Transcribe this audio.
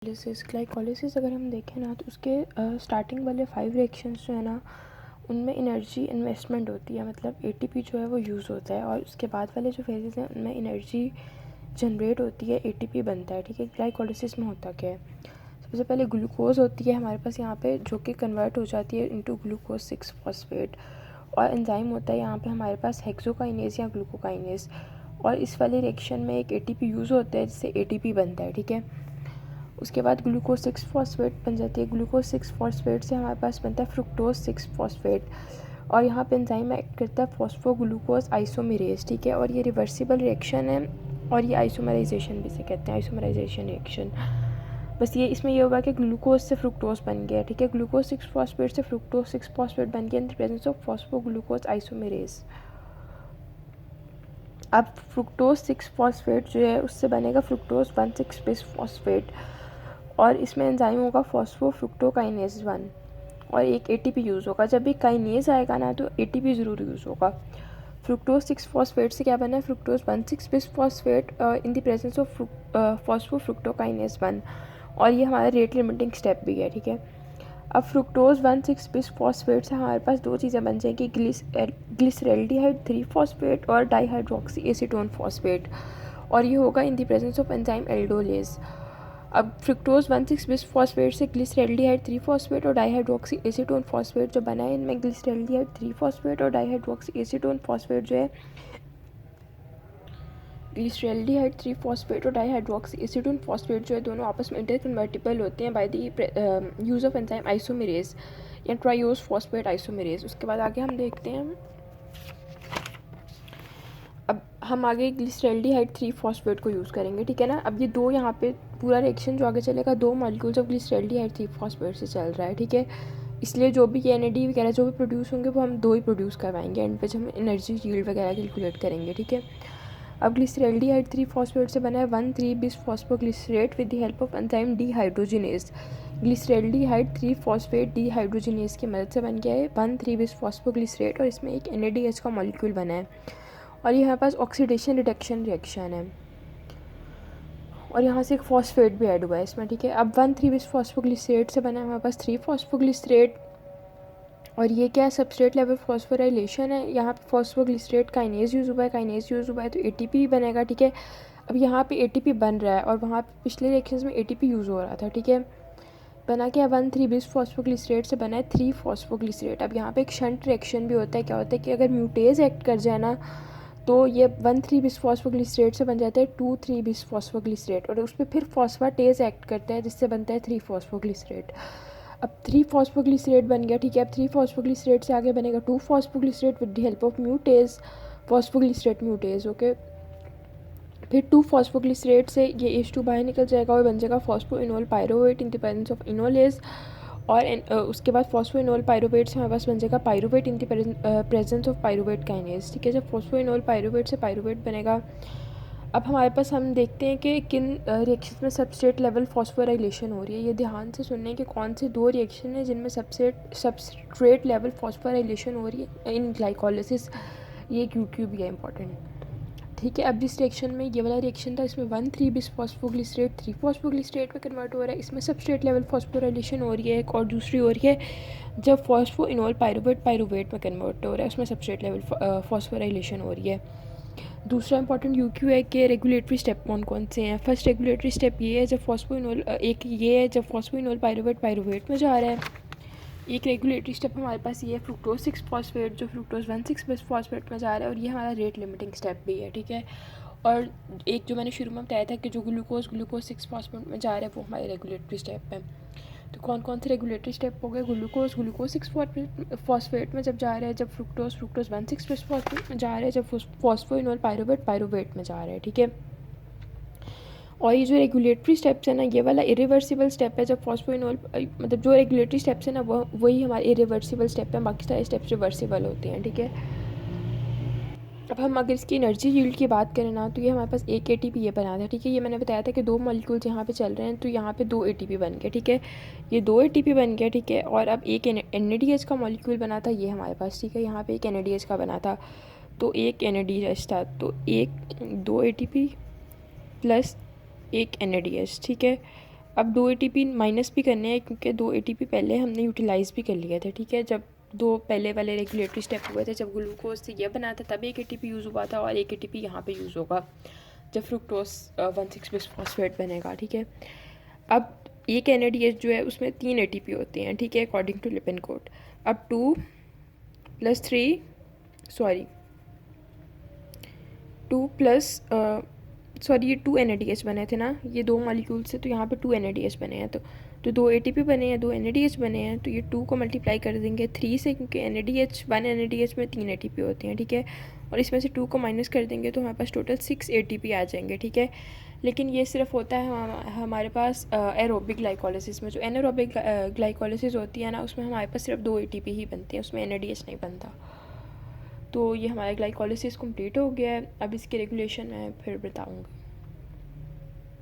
Glycolysis अगर हम देखें ना तो उसके स्टार्टिंग वाले 5 रिएक्शंस जो है ना उनमें एनर्जी इन्वेस्टमेंट होती है, मतलब एटीपी जो है वो यूज़ होता है, और उसके बाद वाले जो फेजेस हैं उनमें एनर्जी जनरेट होती है, एटीपी बनता है। ठीक है, ग्लाइकोलिसिस में होता क्या है, सबसे पहले ग्लूकोज होती है हमारे पास यहाँ पे जो कि कन्वर्ट हो जाती है इनटू ग्लूकोज 6 फॉस्फेट, और एंजाइम होता है यहाँ पे हमारे पास हेक्सोकाइनेज या ग्लूकोकाइनेज, और इस वाले रिएक्शन में एक एटीपी यूज़ होता है जिससे एटीपी बनता है। ठीक है, उसके बाद ग्लूकोज 6 फॉस्फेट बन जाती है। ग्लूकोज 6 फॉस्फेट से हमारे पास बनता है फ्रुक्टोज 6 फॉस्फेट, और यहाँ पे एंजाइम एक्ट करता है फॉस्फोग्लूकोज आइसोमेरेज। ठीक है, और ये रिवर्सिबल रिएक्शन है, और ये आइसोमराइजेशन भी से कहते हैं, आइसोमराइजेशन रिएक्शन। बस ये इसमें ये होगा कि ग्लूकोज से फ्रुक्टोज बन गया। ठीक है, ग्लूकोज 6 फॉस्फेट से फ्रुक्टोज 6 फॉस्फेट बन गया in the presence of phosphoglucose isomerase. अब फ्रुक्टोज 6 फॉस्फेट जो है उससे बनेगा फ्रुक्टोज 1,6 बिस फॉस्फेट, और इसमें एंजाइम होगा फॉस्फोफ्रुक्टोकाइनेज 1, और एक एटीपी यूज़ होगा। जब भी काइनेज आएगा ना तो एटीपी ज़रूर यूज़ होगा। फ्रुक्टोज 6 फॉस्फेट से क्या बना है, fructose 1,6 bis phosphate in the presence of phosphofructokinase 1, और ये हमारा रेट लिमिटिंग स्टेप भी है। ठीक है, अब फ्रुक्टोज 1,6 बिस फॉस्फेट से हमारे पास दो चीज़ें बन जाएंगी, ग्लिसरेल्डिहाइड 3 फॉस्फेट और डाईहाइड्रोक्सी एसीटोन फॉस्फेट, और ये होगा इन the presence of enzyme aldolase. अब फ्रुक्टोज 1,6 बिस फॉस्फेट से ग्लिसरेल्डिहाइड 3 फॉस्फेट और डाईहाइड्रोक्सी एसीटोन फॉस्फेट जो बना है, इनमें ग्लिसरेल्डिहाइड 3 फॉस्फेट और डाईहाइड्रोक्सी एसीटोन फॉस्फेट जो है, ग्लिसरेल्डिहाइड 3 फॉस्फेट और डाईहाइड्रोक्सी एसीटोन फॉस्फेट जो है दोनों आपस में इंटरकन्वर्टिबल होते हैं by the use of enzyme isomerase या ट्राइयोज फॉस्फेट आइसोमेरेज। उसके बाद आगे हम देखते हैं, अब हम आगे ग्लिसरेल्डिहाइड 3 फॉस्फेट को यूज़ करेंगे। ठीक है ना, अब ये दो यहाँ पे पूरा रिएक्शन जो आगे चलेगा दो मॉलिक्यूल्स ऑफ ग्लिसरेल्डिहाइड 3 फॉस्फेट से चल रहा है। ठीक है, इसलिए जो भी एनएडी वगैरह जो भी प्रोड्यूस होंगे वो हम दो ही प्रोड्यूस करवाएंगे, एंड पे जब हम एनर्जी यील्ड वगैरह कैलकुलेट करेंगे। ठीक है, अब ग्लिसरेल्डिहाइड 3 फॉस्फेट से बना है 1,3 बिस phosphoglycerate with the help of enzyme dehydrogenase. Glyceraldehyde 3 phosphate dehydrogenase की मदद से बन गया है 1,3 बिस फॉस्फोग्लिसरेट, और इसमें एक एनएडीएच का मॉलिक्यूल बना है, और ये हमारे पास ऑक्सीडेशन रिडक्शन रिएक्शन है, और यहाँ से एक फॉस्फेट भी ऐड हुआ है इसमें। ठीक है, अब 1,3 बिस फॉस्फोग्लिसरेट से बना है हमारे पास 3 फॉस्फोग्लिसरेट, और ये क्या है, सबस्ट्रेट लेवल फॉस्फोराइलेशन है। यहाँ पे फॉस्फोग्लिसरेट काइनेज यूज़ हुआ है, काइनेज यूज़ हुआ है तो एटीपी बनेगा। ठीक है, अब यहाँ पे एटीपी बन रहा है, और वहाँ पे पिछले रिएक्शंस में एटीपी यूज़ हो रहा था। ठीक है, बना क्या 1,3 बिस फॉस्फोग्लिसरेट से बना है 3 फॉस्फोग्लिसरेट। अब यहाँ पे एक शंट रिएक्शन भी होता है, क्या होता है कि अगर म्यूटेज एक्ट कर जाए ना तो ये 1,3 बिस फॉस्फोग्लिसरेट से बन जाता है 2,3 बिस फॉस्फोग्लिसरेट, और उस पर फिर फॉस्फाटेज एक्ट करता है जिससे बनता है 3 फॉस्फोग्लिसरेट। अब 3 फॉस्फोग्लिसरेट बन गया। ठीक है, अब 3 फॉस्फोग्लिसरेट से आगे बनेगा 2 phosphoglycerate with the help of म्यूटेज, phosphoglycerate म्यूटेज। Okay, फिर 2 फॉस्फोग्लिसरेट से ये H2 बाहर निकल जाएगा और बन जाएगा phosphoenol pyruvate in the presence of enolase, और उसके बाद फॉस्फोइनोल पायरोवेट से हमारे पास बन जाएगा pyruvate in the presence of pyruvate kinase. ठीक है, जब फॉस्फोइनोल पायरोवेट से पायरोवेट बनेगा, अब हमारे पास हम देखते हैं कि किन रिएक्शंस में सबस्ट्रेट लेवल फॉस्फोराइलेशन हो रही है। ये ध्यान से सुनने कि कौन से दो रिएक्शन है जिनमें सबस्ट्रेट लेवल फॉस्फोराइलेशन हो रही है इन ग्लाइकोलिसिस, ये क्यों भी है इंपॉर्टेंट। ठीक है, अब जिस रिएक्शन में ये वाला रिएक्शन था इसमें 1,3 बिस फॉस्फोग्लिसरेट 3 फॉस्फोग्लिसरेट में कन्वर्ट हो रहा है, इसमें सबस्ट्रेट लेवल फॉस्फोराइलेशन हो रही है एक, और दूसरी हो रही है जब फॉस्फोइनोल पायरुवेट पायरुवेट में कन्वर्ट हो रहा है उसमें सबस्ट्रेट लेवल फॉस्फोराइलेशन हो रही है। दूसरा इंपॉर्टेंट यूक्यू है कि रेगुलेटरी स्टेप कौन कौन से हैं। फर्स्ट रेगुलेटरी स्टेप ये है जब फॉस्फोइनोल एक ये है जब फॉस्फोइनोल पायरुवेट पायरुवेट में जा रहा है। एक रेगुलेटरी स्टेप हमारे पास ये है फ्रुक्टोज 6 फॉस्फेट जो फ्रुक्टोज 1,6 बिस फॉस्फेट में जा रहा है, और ये हमारा रेट लिमिटिंग स्टेप भी है। ठीक है, और एक जो मैंने शुरू में बताया था कि जो ग्लूकोज 6 फॉस्फेट में जा रहा है वो हमारे रेगुलेटरी स्टेप है। तो कौन कौन से रेगुलेटरी स्टेप हो गए, ग्लूकोज 6 फॉस्फेट में जब जा रहा है, जब फ्रुक्टोज 1,6 बिस फॉस्फेट में जा रहा है, जब फॉस्फोइनोल पायरुवेट पायरुवेट में जा रहा है। ठीक है, और ये जो रेगुलेटरी स्टेप्स है ना ये वाला इरिवर्सिबल स्टेप है जब फॉस्फोइनोल, मतलब जो रेगुलेटरी स्टेप्स है ना वही हमारे इरिवर्सिबल स्टेप है, बाकी सारे स्टेप्स रिवर्सिबल होते हैं। ठीक है, अब हम अगर इसकी एनर्जी यील्ड की बात करें ना तो ये हमारे पास एक एटीपी ये बना था। ठीक है, ये मैंने बताया था कि दो मॉलिक्यूल्स यहाँ पे चल रहे हैं तो यहाँ पे 2 एटीपी बन गए। ठीक है, ये 2 एटीपी बन गया। ठीक है, और अब एक एनएडीएच का मॉलिक्यूल बना था ये हमारे पास। ठीक है, यहाँ पे एक एनएडीएच का बना था तो एक एनएडीएच था, तो एक 2 एटीपी प्लस एक एनएडीएच। ठीक है, अब 2 ATP माइनस भी करने हैं क्योंकि 2 ATP पहले हमने यूटिलाइज़ भी कर लिए थे, ठीक है। जब दो पहले वाले रेगुलेटरी स्टेप हुए थे, जब ग्लूकोज से यह बना था तब 1 ATP यूज़ हुआ था और 1 ATP यहाँ पे यूज़ होगा जब फ्रुक्टोज 1,6-बिस्फॉस्फेट बनेगा, ठीक है। अब एक NADH जो है उसमें 3 ATP होते हैं, ठीक है, अकॉर्डिंग टू लिपिन कोड। अब 2 + 3 ये 2 NADH बने थे ना, ये 2 मॉलिक्यूल से, तो यहाँ पे 2 NADH बने हैं, तो 2 ATP बने हैं, 2 NADH बने हैं, तो ये 2 को मल्टीप्लाई कर देंगे 3 से क्योंकि NADH 1 NADH में 3 ATP होते हैं, ठीक है। और इसमें से 2 को माइनस कर देंगे तो हमारे पास टोटल 6 ATP आ जाएंगे, ठीक है। लेकिन ये सिर्फ होता है हमारे पास एरोबिक ग्लाइकोलिसिस में। जो एनारोबिक ग्लाइकोलिसिस होती है ना, उसमें हमारे पास सिर्फ 2 ATP ही बनते हैं, उसमें NADH नहीं बनता। तो ये हमारा ग्लाइकोलिसिस कंप्लीट हो गया है। अब इसकी रेगुलेशन मैं फिर बताऊँगी।